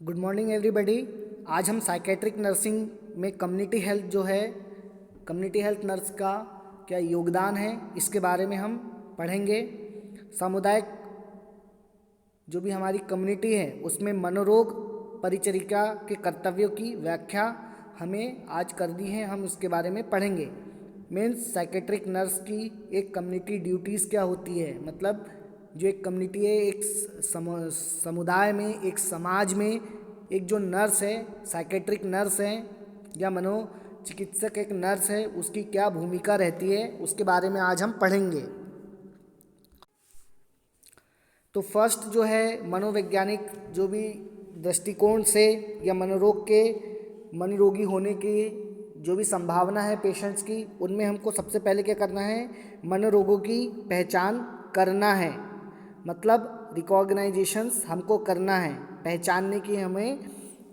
Good morning everybody. आज हम psychiatric nursing में कम्युनिटी हेल्थ जो है, कम्युनिटी हेल्थ नर्स का क्या योगदान है, इसके बारे में हम पढ़ेंगे। सामुदायिक जो भी हमारी कम्युनिटी है उसमें मनोरोग परिचरिका के कर्तव्यों की व्याख्या हमें आज कर दी है, हम उसके बारे में पढ़ेंगे। मीन्स साइकेट्रिक नर्स की एक कम्युनिटी ड्यूटीज़ क्या होती है, मतलब जो एक कम्युनिटी है, एक समुदाय में, एक समाज में एक जो नर्स है, साइकेट्रिक नर्स है या मनोचिकित्सक एक नर्स है, उसकी क्या भूमिका रहती है उसके बारे में आज हम पढ़ेंगे। तो फर्स्ट जो है मनोवैज्ञानिक जो भी दृष्टिकोण से या मनोरोगी होने की जो भी संभावना है पेशेंट्स की, उनमें हमको सबसे पहले क्या करना है, मनोरोगों की पहचान करना है। मतलब रिकॉग्नाइजेशंस हमको करना है, पहचानने की हमें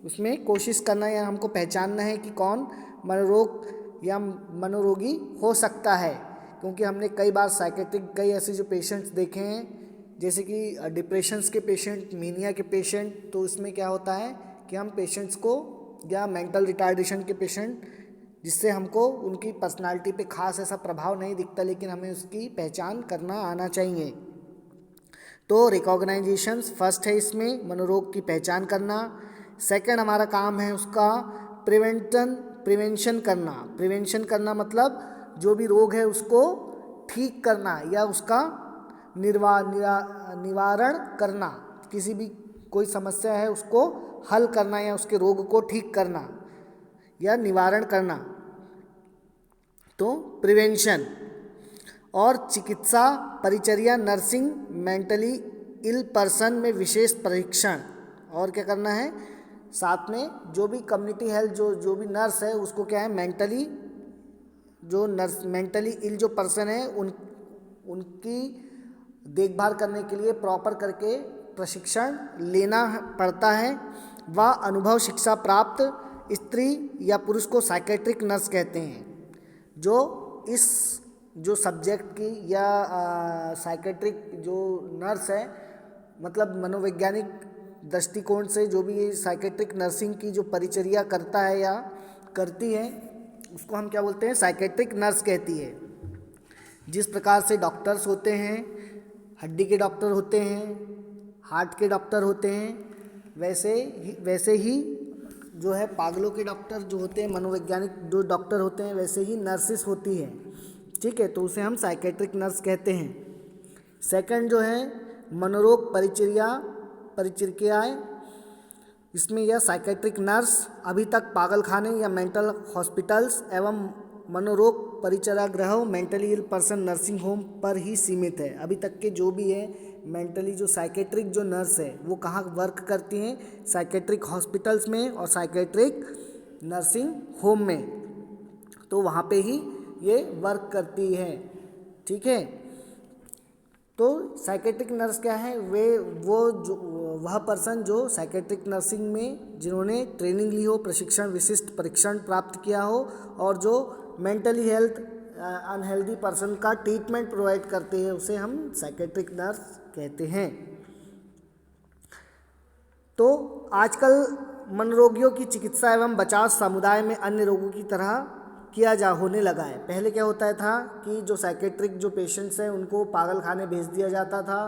उसमें कोशिश करना है या हमको पहचानना है कि कौन मनोरोग या मनोरोगी हो सकता है। क्योंकि हमने कई बार साइकेट्रिक कई ऐसे जो पेशेंट्स देखे हैं, जैसे कि डिप्रेशंस के पेशेंट, मीनिया के पेशेंट, तो इसमें क्या होता है कि हम पेशेंट्स को या मेंटल रिटार्डेशन के पेशेंट, जिससे हमको उनकी पर्सनालिटी पे खास ऐसा प्रभाव नहीं दिखता, लेकिन हमें उसकी पहचान करना आना चाहिए। तो रिकॉग्नाइजेशंस फर्स्ट है इसमें, मनोरोग की पहचान करना। सेकंड हमारा काम है उसका प्रिवेंशन करना। प्रिवेंशन करना मतलब जो भी रोग है उसको ठीक करना या उसका निवारण करना। किसी भी कोई समस्या है उसको हल करना या उसके रोग को ठीक करना या निवारण करना, तो प्रिवेंशन। और चिकित्सा परिचर्या, नर्सिंग, मेंटली इल पर्सन में विशेष परीक्षण। और क्या करना है साथ में, जो भी कम्युनिटी हेल्थ जो भी नर्स है उसको क्या है, मेंटली इल जो पर्सन है उनकी देखभाल करने के लिए प्रॉपर करके प्रशिक्षण लेना पड़ता है। वह अनुभव शिक्षा प्राप्त स्त्री या पुरुष को साइकेट्रिक नर्स कहते हैं। जो सब्जेक्ट की या साइकेट्रिक जो नर्स है, मतलब मनोवैज्ञानिक दृष्टिकोण से जो भी साइकेट्रिक नर्सिंग की जो परिचर्या करता है या करती है, उसको हम क्या बोलते हैं, साइकेट्रिक नर्स कहती है। जिस प्रकार से डॉक्टर्स होते हैं, हड्डी के डॉक्टर होते हैं, हार्ट के डॉक्टर होते हैं, वैसे ही जो है पागलों के डॉक्टर जो होते हैं, मनोवैज्ञानिक जो डॉक्टर होते हैं, वैसे ही नर्सिस होती हैं। ठीक है, तो उसे हम साइकेट्रिक नर्स कहते हैं। सेकंड जो है मनोरोग परिचर्याएँ, इसमें यह साइकेट्रिक नर्स अभी तक पागलखाने या मेंटल हॉस्पिटल्स एवं मनोरोग परिचर्यागृहों, mentally ill person nursing home पर ही सीमित है। अभी तक के जो भी है मेंटली जो साइकेट्रिक जो नर्स है वो कहाँ वर्क करती हैं, साइकेट्रिक हॉस्पिटल्स में और साइकेट्रिक नर्सिंग होम में, तो वहाँ पे ही ये वर्क करती है। ठीक है, तो साइकेट्रिक नर्स क्या है, वह पर्सन जो साइकेट्रिक नर्सिंग में जिन्होंने ट्रेनिंग ली हो, प्रशिक्षण विशिष्ट परीक्षण प्राप्त किया हो, और जो मेंटली हेल्थ अनहेल्दी पर्सन का ट्रीटमेंट प्रोवाइड करते हैं, उसे हम साइकेट्रिक नर्स कहते हैं। तो आजकल मनोरोगियों की चिकित्सा एवं बचाव समुदाय में अन्य रोगों की तरह होने लगा है। पहले क्या होता था कि जो साइकेट्रिक जो पेशेंट्स हैं उनको पागल खाने भेज दिया जाता था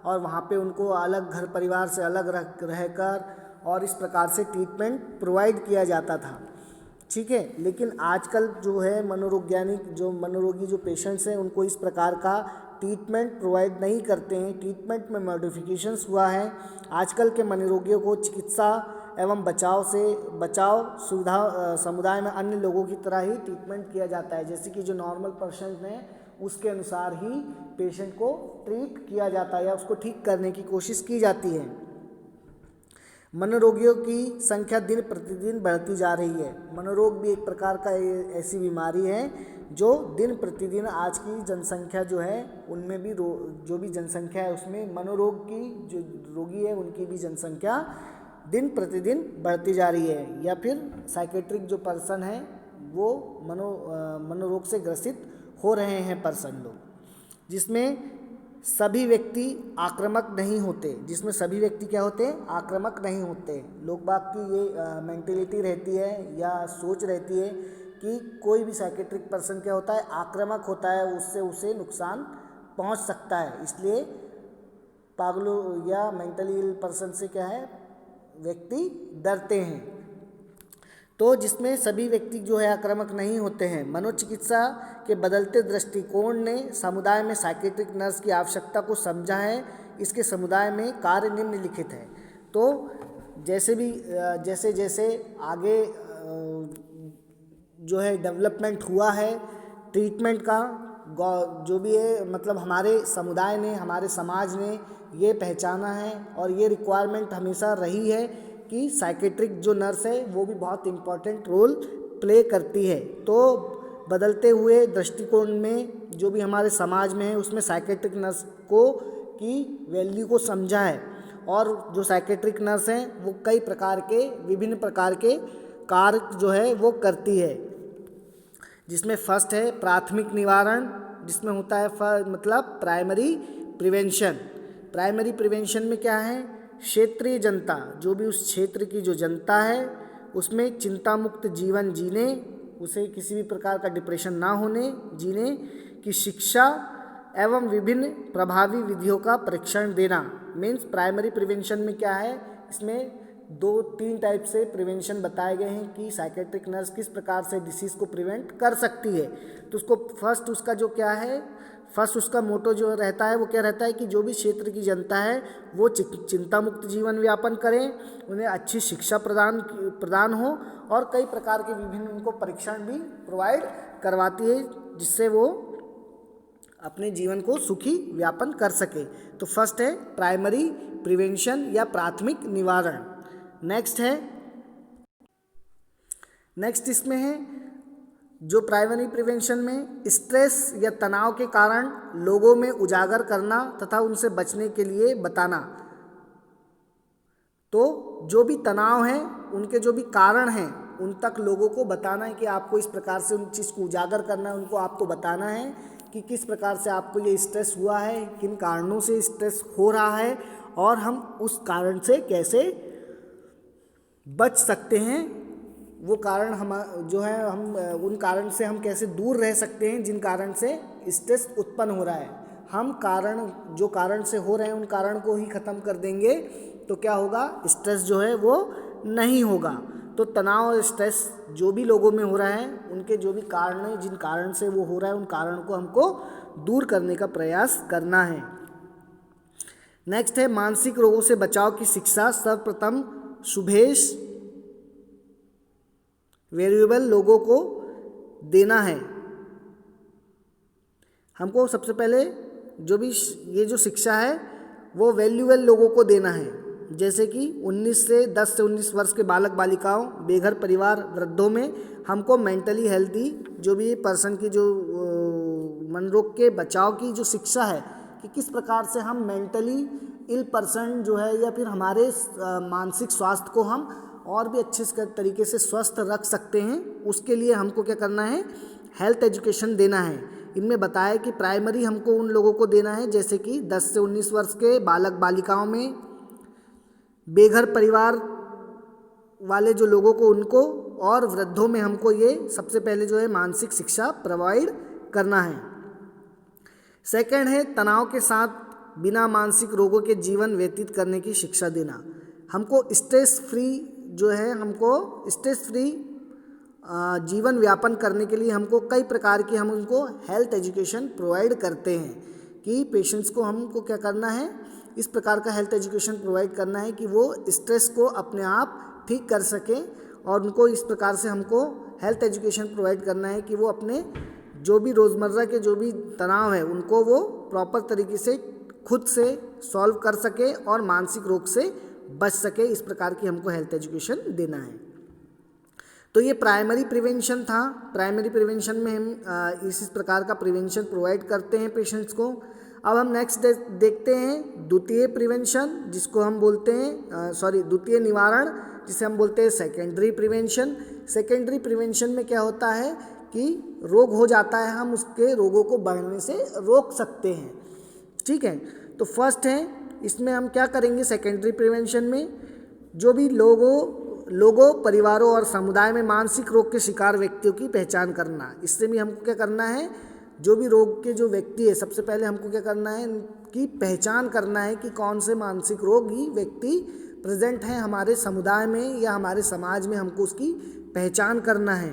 और वहाँ पे उनको अलग घर परिवार से अलग रहकर और इस प्रकार से ट्रीटमेंट प्रोवाइड किया जाता था। ठीक है, लेकिन आजकल जो है मनोरोगी जो पेशेंट्स हैं उनको इस प्रकार का ट्रीटमेंट प्रोवाइड नहीं करते हैं। ट्रीटमेंट में मॉडिफिकेशंस हुआ है। आजकल के मनोरोगियों को चिकित्सा एवं बचाव सुविधा समुदाय में अन्य लोगों की तरह ही ट्रीटमेंट किया जाता है। जैसे कि जो नॉर्मल पर्सन हैं उसके अनुसार ही पेशेंट को ट्रीट किया जाता है या उसको ठीक करने की कोशिश की जाती है। मनोरोगियों की संख्या दिन प्रतिदिन बढ़ती जा रही है। मनोरोग भी एक प्रकार का ऐसी बीमारी है जो दिन प्रतिदिन आज की जनसंख्या जो है उनमें भी जो भी जनसंख्या है उसमें मनोरोग की जो रोगी है उनकी भी जनसंख्या दिन प्रतिदिन बढ़ती जा रही है। या फिर साइकेट्रिक जो पर्सन है वो मनोरोग से ग्रसित हो रहे हैं पर्सन लोग, जिसमें सभी व्यक्ति आक्रामक नहीं होते, जिसमें सभी व्यक्ति क्या होते हैं, आक्रामक नहीं होते। लोग बाग की ये मेंटेलिटी रहती है या सोच रहती है कि कोई भी साइकेट्रिक पर्सन क्या होता है, आक्रामक होता है, उससे उसे नुकसान पहुंच सकता है। इसलिए पागलों या मेंटली इल पर्सन से क्या है, व्यक्ति डरते हैं। तो जिसमें सभी व्यक्ति जो है आक्रामक नहीं होते हैं। मनोचिकित्सा के बदलते दृष्टिकोण ने समुदाय में साइकेट्रिक नर्स की आवश्यकता को समझा है। इसके समुदाय में कार्य निम्नलिखित है। तो जैसे जैसे आगे जो है डेवलपमेंट हुआ है ट्रीटमेंट का, जो भी है मतलब हमारे समुदाय ने, हमारे समाज ने ये पहचाना है और ये रिक्वायरमेंट हमेशा रही है कि साइकेट्रिक जो नर्स है वो भी बहुत इम्पॉर्टेंट रोल प्ले करती है। तो बदलते हुए दृष्टिकोण में जो भी हमारे समाज में है उसमें साइकेट्रिक नर्स को की वैल्यू को समझा है। और जो साइकेट्रिक नर्स हैं वो कई प्रकार के, विभिन्न प्रकार के कार्य जो है वो करती है। जिसमें फर्स्ट है प्राथमिक निवारण, जिसमें होता है मतलब प्राइमरी प्रिवेंशन। प्राइमरी प्रिवेंशन में क्या है, क्षेत्रीय जनता, जो भी उस क्षेत्र की जो जनता है उसमें चिंता मुक्त जीवन जीने, उसे किसी भी प्रकार का डिप्रेशन ना होने जीने की शिक्षा एवं विभिन्न प्रभावी विधियों का परीक्षण देना। मीन्स प्राइमरी प्रिवेंशन में क्या है, इसमें 2-3 टाइप से प्रिवेंशन बताए गए हैं कि साइकेट्रिक नर्स किस प्रकार से डिसीज़ को प्रिवेंट कर सकती है। तो उसको फर्स्ट उसका जो क्या है, फर्स्ट उसका मोटो जो रहता है वो क्या रहता है कि जो भी क्षेत्र की जनता है वो चिंता मुक्त जीवन यापन करें, उन्हें अच्छी शिक्षा प्रदान हो और कई प्रकार के विभिन्न उनको परीक्षण भी प्रोवाइड करवाती है जिससे वो अपने जीवन को सुखी व्यापन कर सके। तो फर्स्ट है प्राइमरी प्रिवेंशन या प्राथमिक निवारण। नेक्स्ट इसमें है जो प्राइमरी प्रिवेंशन में स्ट्रेस या तनाव के कारण लोगों में उजागर करना तथा उनसे बचने के लिए बताना। तो जो भी तनाव है उनके जो भी कारण हैं उन तक लोगों को बताना है कि आपको इस प्रकार से उन चीज़ को उजागर करना है, उनको आपको बताना है कि किस प्रकार से आपको ये स्ट्रेस हुआ है, किन कारणों से स्ट्रेस हो रहा है और हम उस कारण से कैसे बच सकते हैं। वो कारण हम जो है हम उन कारण से हम कैसे दूर रह सकते हैं जिन कारण से स्ट्रेस उत्पन्न हो रहा है। हम जो कारण से हो रहे हैं उन कारण को ही ख़त्म कर देंगे तो क्या होगा, स्ट्रेस जो है वो नहीं होगा। तो तनाव और स्ट्रेस जो भी लोगों में हो रहा है उनके जो भी कारण हैं, जिन कारण से वो हो रहा है उन कारण को हमको दूर करने का प्रयास करना है। नेक्स्ट है मानसिक रोगों से बचाव की शिक्षा सर्वप्रथम शुभेश वेरिएबल लोगों को देना है। हमको सबसे पहले जो भी ये जो शिक्षा है वो वैल्यूएबल लोगों को देना है, जैसे कि 10 से 19 वर्ष के बालक बालिकाओं, बेघर परिवार, वृद्धों में हमको मेंटली हेल्दी जो भी पर्सन की जो मनोरोग के बचाव की जो शिक्षा है कि किस प्रकार से हम मेंटली इल पर्सन जो है या फिर हमारे मानसिक स्वास्थ्य को हम और भी अच्छे तरीके से स्वस्थ रख सकते हैं, उसके लिए हमको क्या करना है, हेल्थ एजुकेशन देना है। इनमें बताया कि प्राइमरी हमको उन लोगों को देना है जैसे कि 10 से 19 वर्ष के बालक बालिकाओं में, बेघर परिवार वाले जो लोगों को उनको, और वृद्धों में हमको ये सबसे पहले जो है मानसिक शिक्षा प्रोवाइड करना है। सेकंड है तनाव के साथ बिना मानसिक रोगों के जीवन व्यतीत करने की शिक्षा देना। हमको स्ट्रेस फ्री जीवन व्यापन करने के लिए हमको कई प्रकार की हम उनको हेल्थ एजुकेशन प्रोवाइड करते हैं कि पेशेंट्स को हमको क्या करना है, इस प्रकार का हेल्थ एजुकेशन प्रोवाइड करना है कि वो स्ट्रेस को अपने आप ठीक कर सकें, और उनको इस प्रकार से हमको हेल्थ एजुकेशन प्रोवाइड करना है कि वो अपने जो भी रोज़मर्रा के जो भी तनाव है उनको वो प्रॉपर तरीके से खुद से सॉल्व कर सके और मानसिक रोग से बच सके। इस प्रकार की हमको हेल्थ एजुकेशन देना है। तो ये प्राइमरी प्रिवेंशन था। प्राइमरी प्रिवेंशन में हम इस प्रकार का प्रिवेंशन प्रोवाइड करते हैं पेशेंट्स को। अब हम नेक्स्ट देखते हैं द्वितीय प्रिवेंशन, जिसको हम बोलते हैं द्वितीय निवारण, जिसे हम बोलते हैं सेकेंडरी प्रिवेंशन। सेकेंडरी प्रिवेंशन में क्या होता है कि रोग हो जाता है, हम उसके रोगों को बढ़ने से रोक सकते हैं। ठीक है। तो फर्स्ट है, इसमें हम क्या करेंगे सेकेंडरी प्रिवेंशन में, जो भी लोगों परिवारों और समुदाय में मानसिक रोग के शिकार व्यक्तियों की पहचान करना। इससे भी हमको क्या करना है, जो भी रोग के जो व्यक्ति है, सबसे पहले हमको क्या करना है कि पहचान करना है कि कौन से मानसिक रोगी व्यक्ति प्रेजेंट हैं हमारे समुदाय में या हमारे समाज में, हमको उसकी पहचान करना है।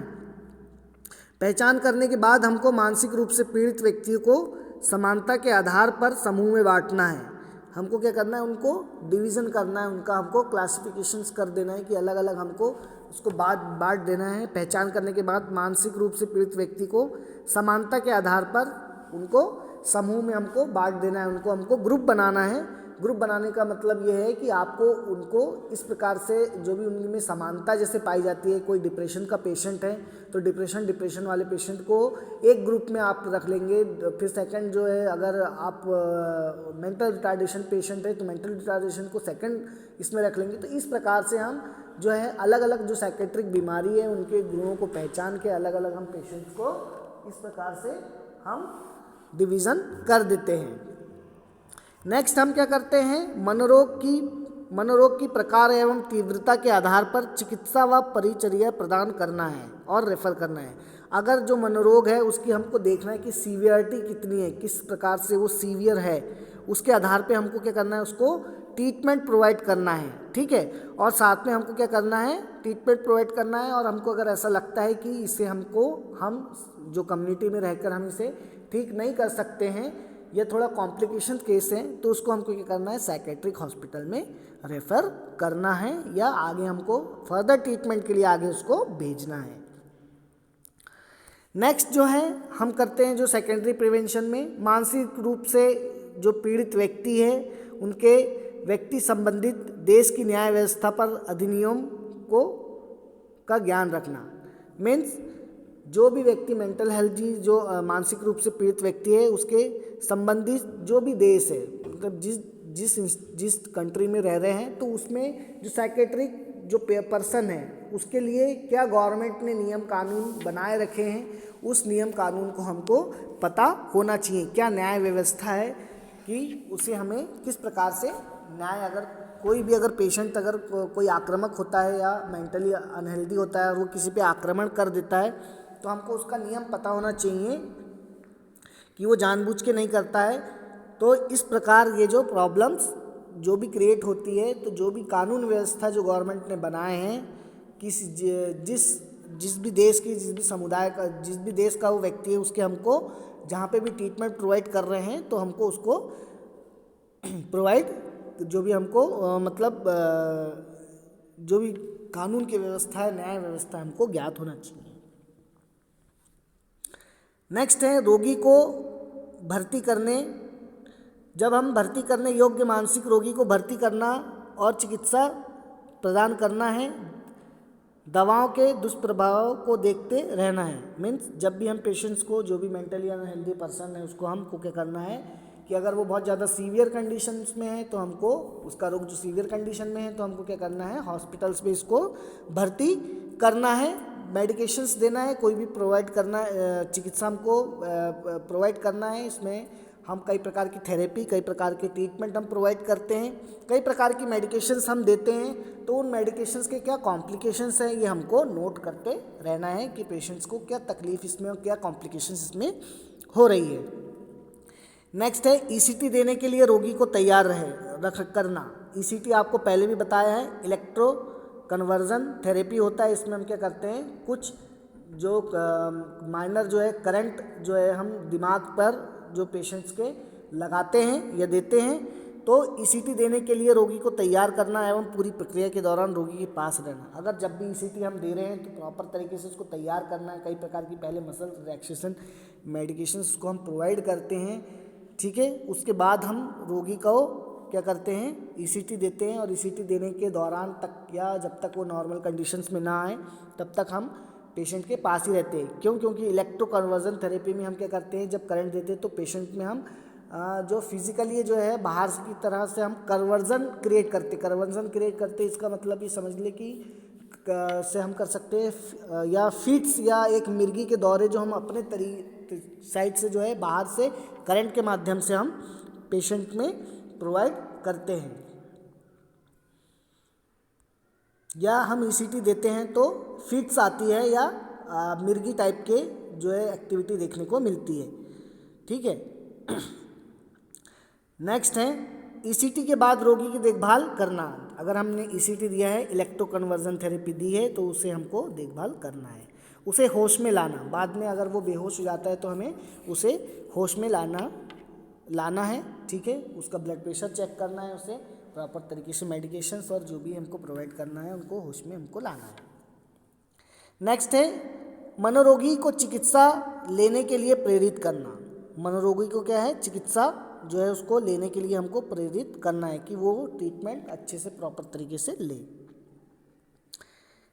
पहचान करने के बाद हमको मानसिक रूप से पीड़ित व्यक्तियों को समानता के आधार पर समूह में बांटना है। हमको क्या करना है, उनको डिवीज़न करना है, उनका हमको क्लासिफिकेशंस कर देना है कि अलग अलग हमको उसको बांट देना है। पहचान करने के बाद मानसिक रूप से पीड़ित व्यक्ति को समानता के आधार पर उनको समूह में हमको बांट देना है, उनको हमको ग्रुप बनाना है। ग्रुप बनाने का मतलब ये है कि आपको उनको इस प्रकार से जो भी उनमें समानता जैसे पाई जाती है, कोई डिप्रेशन का पेशेंट है तो डिप्रेशन वाले पेशेंट को एक ग्रुप में आप रख लेंगे। फिर सेकंड जो है, अगर आप मेंटल रिटार्डेशन पेशेंट है तो मेंटल रिटार्डेशन को सेकंड इसमें रख लेंगे। तो इस प्रकार से हम जो है अलग अलग जो साइकेट्रिक बीमारी है उनके गुणों को पहचान के अलग अलग हम पेशेंट्स को इस प्रकार से हम डिवीज़न कर देते हैं। नेक्स्ट हम क्या करते हैं, मनोरोग की प्रकार एवं तीव्रता के आधार पर चिकित्सा व परिचर्या प्रदान करना है और रेफर करना है। अगर जो मनोरोग है उसकी हमको देखना है कि सीवियरिटी कितनी है, किस प्रकार से वो सीवियर है, उसके आधार पे हमको क्या करना है, उसको ट्रीटमेंट प्रोवाइड करना है। ठीक है। और साथ में हमको क्या करना है, ट्रीटमेंट प्रोवाइड करना है। और हमको अगर ऐसा लगता है कि इसे हम जो कम्युनिटी में रहकर हम इसे ठीक नहीं कर सकते हैं, ये थोड़ा कॉम्प्लिकेशन केस है, तो उसको हमको क्या करना है, साइकेट्रिक हॉस्पिटल में रेफ़र करना है या आगे हमको फर्दर ट्रीटमेंट के लिए आगे उसको भेजना है। नेक्स्ट जो है हम करते हैं जो सेकेंडरी प्रिवेंशन में, मानसिक रूप से जो पीड़ित व्यक्ति है उनके व्यक्ति संबंधित देश की न्याय व्यवस्था पर अधिनियम का ज्ञान रखना। मीन्स जो भी व्यक्ति मेंटल हेल्थ जो मानसिक रूप से पीड़ित व्यक्ति है उसके संबंधित जो भी देश है, मतलब जिस कंट्री में रह रहे हैं, तो उसमें जो साइकेट्रिक जो पर्सन है उसके लिए क्या गवर्नमेंट ने नियम कानून बनाए रखे हैं, उस नियम कानून को हमको पता होना चाहिए। क्या न्याय व्यवस्था है कि उसे हमें किस प्रकार से न्याय, अगर कोई भी अगर पेशेंट अगर कोई आक्रामक होता है या मेंटली अनहेल्दी होता है और वो किसी पे आक्रमण कर देता है, तो हमको उसका नियम पता होना चाहिए कि वो जानबूझ के नहीं करता है। तो इस प्रकार ये जो प्रॉब्लम्स जो भी क्रिएट होती है, तो जो भी कानून व्यवस्था जो गवर्नमेंट ने बनाए हैं, जिस भी देश की, जिस भी समुदाय का, जिस भी देश का वो व्यक्ति है, उसके हमको जहाँ पे भी ट्रीटमेंट प्रोवाइड कर रहे हैं तो हमको उसको प्रोवाइड जो भी हमको जो भी कानून की व्यवस्था है, न्याय व्यवस्था हमको ज्ञात होना चाहिए। नेक्स्ट है रोगी को भर्ती करने। जब हम भर्ती करने योग्य मानसिक रोगी को भर्ती करना और चिकित्सा प्रदान करना है, दवाओं के दुष्प्रभाव को देखते रहना है। मीन्स जब भी हम पेशेंट्स को, जो भी मेंटली अनहेल्दी पर्सन है, उसको हमको क्या करना है कि अगर वो बहुत ज़्यादा सीवियर कंडीशंस में है तो हमको उसका रोग जो सीवियर कंडीशन में है तो हमको क्या करना है, हॉस्पिटल्स में इसको भर्ती करना है, मेडिकेशंस देना है, कोई भी प्रोवाइड करना, चिकित्सा हमको प्रोवाइड करना है। इसमें हम कई प्रकार की थेरेपी, कई प्रकार के ट्रीटमेंट हम प्रोवाइड करते हैं, कई प्रकार की मेडिकेशंस हम देते हैं। तो उन मेडिकेशंस के क्या कॉम्प्लिकेशंस हैं ये हमको नोट करते रहना है कि पेशेंट्स को क्या तकलीफ़ इसमें और क्या कॉम्प्लिकेशंस इसमें हो रही है। नेक्स्ट है ईसीटी देने के लिए रोगी को तैयार करना। ईसीटी आपको पहले भी बताया है, इलेक्ट्रो कन्वर्जन थेरेपी होता है। इसमें हम क्या करते हैं, कुछ जो माइनर जो है करंट जो है हम दिमाग पर जो पेशेंट्स के लगाते हैं या देते हैं। तो ईसीटी देने के लिए रोगी को तैयार करना एवं पूरी प्रक्रिया के दौरान रोगी के पास रहना। अगर जब भी ईसीटी हम दे रहे हैं तो प्रॉपर तरीके से उसको तैयार करना है। कई प्रकार की पहले मसल रिलैक्सेशन मेडिकेशंस को हम प्रोवाइड करते हैं, ठीक है। उसके बाद हम रोगी को क्या करते हैं, ईसीटी देते हैं। और ईसीटी देने के दौरान तक या जब तक वो नॉर्मल कंडीशंस में ना आए तब तक हम पेशेंट के पास ही रहते हैं। क्योंकि इलेक्ट्रो कन्वर्जन थेरेपी में हम क्या करते हैं, जब करंट देते हैं तो पेशेंट में हम जो फिजिकली जो है बाहर की तरह से हम कन्वर्जन क्रिएट करते इसका मतलब ये समझ ले कि से हम कर सकते हैं या फीट्स या एक मिर्गी के दौरे जो हम अपने साइड से जो है बाहर से करंट के माध्यम से हम पेशेंट में प्रोवाइड करते हैं। या हम ईसीटी देते हैं तो फिट्स आती है या मिर्गी टाइप के जो है एक्टिविटी देखने को मिलती है। ठीक है। नेक्स्ट है ईसीटी के बाद रोगी की देखभाल करना। अगर हमने ईसीटी दिया है, इलेक्ट्रोकन्वर्जन थेरेपी दी है, तो उसे हमको देखभाल करना है, उसे होश में लाना। बाद में अगर वो बेहोश हो जाता है तो हमें उसे होश में लाना है। ठीक है। उसका ब्लड प्रेशर चेक करना है, उसे प्रॉपर तरीके से मेडिकेशंस और जो भी हमको प्रोवाइड करना है उनको होश में हमको लाना है। नेक्स्ट है मनोरोगी को चिकित्सा लेने के लिए प्रेरित करना। मनोरोगी को क्या है, चिकित्सा जो है उसको लेने के लिए हमको प्रेरित करना है कि वो ट्रीटमेंट अच्छे से प्रॉपर तरीके से ले।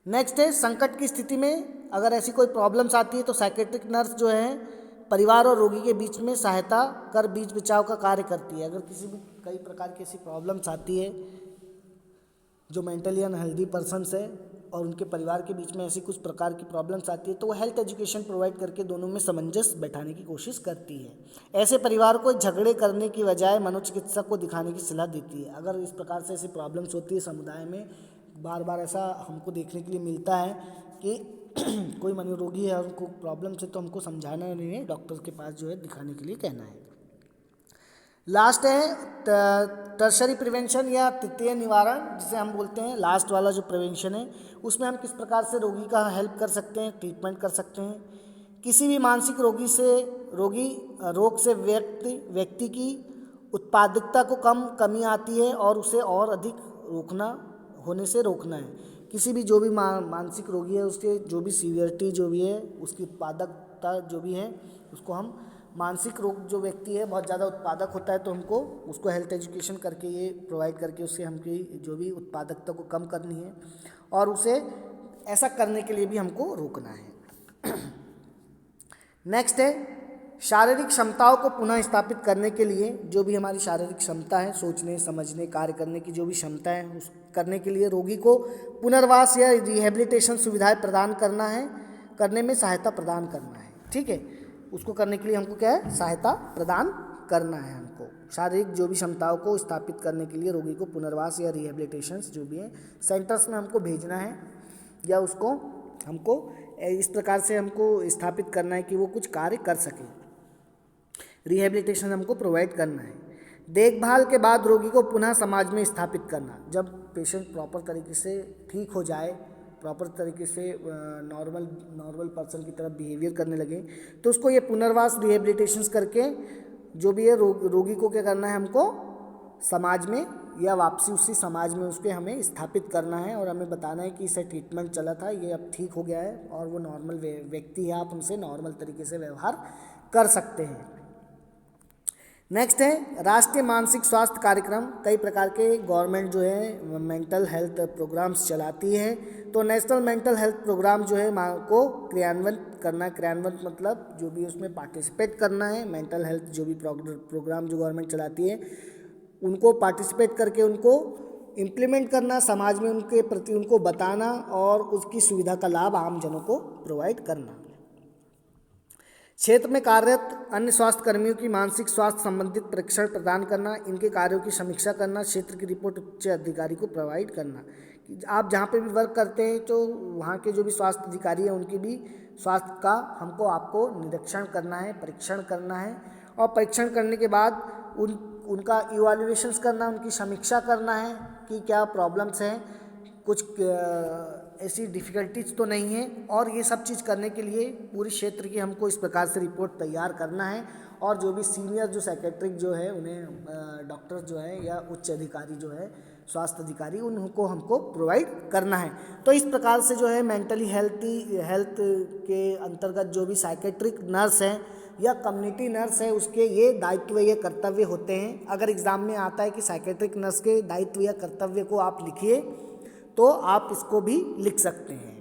नेक्स्ट है संकट की स्थिति में अगर ऐसी कोई प्रॉब्लम्स आती है तो साइकेट्रिक नर्स जो है परिवार और रोगी के बीच में सहायता कर बीच बचाव का कार्य करती है। अगर किसी भी कई प्रकार की ऐसी प्रॉब्लम्स आती है जो मेंटली अनहेल्दी पर्सन्स है और उनके परिवार के बीच में ऐसी कुछ प्रकार की प्रॉब्लम्स आती है तो वो हेल्थ एजुकेशन प्रोवाइड करके दोनों में सामंजस्य बैठाने की कोशिश करती है। ऐसे परिवार को झगड़े करने की बजाय मनोचिकित्सक को दिखाने की सलाह देती है। अगर इस प्रकार से ऐसी प्रॉब्लम्स होती है समुदाय में, बार बार ऐसा हमको देखने के लिए मिलता है कि कोई मनोरोगी है और उनको प्रॉब्लम है तो हमको समझाना नहीं है, डॉक्टर के पास जो है दिखाने के लिए कहना है। लास्ट है टर्शरी प्रिवेंशन या तृतीय निवारण, जिसे हम बोलते हैं। लास्ट वाला जो प्रिवेंशन है उसमें हम किस प्रकार से रोगी का हेल्प कर सकते हैं, ट्रीटमेंट कर सकते हैं। किसी भी मानसिक रोग से व्यक्ति की उत्पादकता को कमी आती है और उसे और अधिक होने से रोकना है। किसी भी जो भी मानसिक रोगी है उसके जो भी सीवियरिटी जो भी है उसकी उत्पादकता जो भी है उसको हम मानसिक रोग जो व्यक्ति है बहुत ज़्यादा उत्पादक होता है तो हमको उसको हेल्थ एजुकेशन करके ये प्रोवाइड करके उससे हमकी जो भी उत्पादकता को कम करनी है और उसे ऐसा करने के लिए भी हमको रोकना है। नेक्स्ट है शारीरिक क्षमताओं को पुनः स्थापित करने के लिए जो भी हमारी शारीरिक क्षमता है, सोचने समझने कार्य करने की जो भी क्षमता है उस करने के लिए रोगी को पुनर्वास या रिहेबिलिटेशन सुविधाएं प्रदान करने में सहायता प्रदान करना है। ठीक है। उसको करने के लिए हमको क्या है, सहायता प्रदान करना है। हमको शारीरिक जो भी क्षमताओं को स्थापित करने के लिए रोगी को पुनर्वास या रिहेबिलिटेशन जो भी है सेंटर्स में हमको भेजना है या उसको हमको इस प्रकार से हमको स्थापित करना है कि वो कुछ कार्य कर सके। रिहेबिलिटेशन हमको प्रोवाइड करना है। देखभाल के बाद रोगी को पुनः समाज में स्थापित करना। जब पेशेंट प्रॉपर तरीके से ठीक हो जाए, प्रॉपर तरीके से नॉर्मल पर्सन की तरफ बिहेवियर करने लगे तो उसको ये पुनर्वास रिहेबिलिटेशंस करके जो भी है रोगी को क्या करना है, हमको समाज में या वापसी उसी समाज में उसके हमें स्थापित करना है और हमें बताना है कि इसे ट्रीटमेंट चला था, ये अब ठीक हो गया है और वो नॉर्मल व्यक्ति है, आप उनसे नॉर्मल तरीके से व्यवहार कर सकते हैं। नेक्स्ट है राष्ट्रीय मानसिक स्वास्थ्य कार्यक्रम। कई प्रकार के गवर्नमेंट जो है मेंटल हेल्थ प्रोग्राम्स चलाती है तो नेशनल मेंटल हेल्थ प्रोग्राम जो है को क्रियान्वित करना। क्रियान्वित मतलब जो भी उसमें पार्टिसिपेट करना है। मेंटल हेल्थ जो भी प्रोग्राम जो गवर्नमेंट चलाती है उनको पार्टिसिपेट करके उनको इम्प्लीमेंट करना, समाज में उनके प्रति उनको बताना और उसकी सुविधा का लाभ आम जनों को प्रोवाइड करना। क्षेत्र में कार्यरत अन्य स्वास्थ्य कर्मियों की मानसिक स्वास्थ्य संबंधित प्रशिक्षण प्रदान करना, इनके कार्यों की समीक्षा करना, क्षेत्र की रिपोर्ट उच्च अधिकारी को प्रोवाइड करना। आप जहाँ पे भी वर्क करते हैं तो वहाँ के जो भी स्वास्थ्य अधिकारी हैं उनकी भी स्वास्थ्य का आपको निरीक्षण करना है, परीक्षण करना है और परीक्षण करने के बाद उनका इवैल्यूएशंस करना, उनकी समीक्षा करना है कि क्या प्रॉब्लम्स हैं, कुछ ऐसी डिफ़िकल्टीज तो नहीं है। और ये सब चीज़ करने के लिए पूरी क्षेत्र की हमको इस प्रकार से रिपोर्ट तैयार करना है और जो भी सीनियर जो साइकेट्रिक जो है उन्हें डॉक्टर जो है या उच्च अधिकारी जो है स्वास्थ्य अधिकारी उनको हमको प्रोवाइड करना है। तो इस प्रकार से जो है मेंटली हेल्थ के अंतर्गत जो भी साइकेट्रिक नर्स हैं या कम्युनिटी नर्स है उसके ये दायित्व या कर्तव्य होते हैं। अगर एग्ज़ाम में आता है कि साइकेट्रिक नर्स के दायित्व या कर्तव्य को आप लिखिए तो आप इसको भी लिख सकते हैं।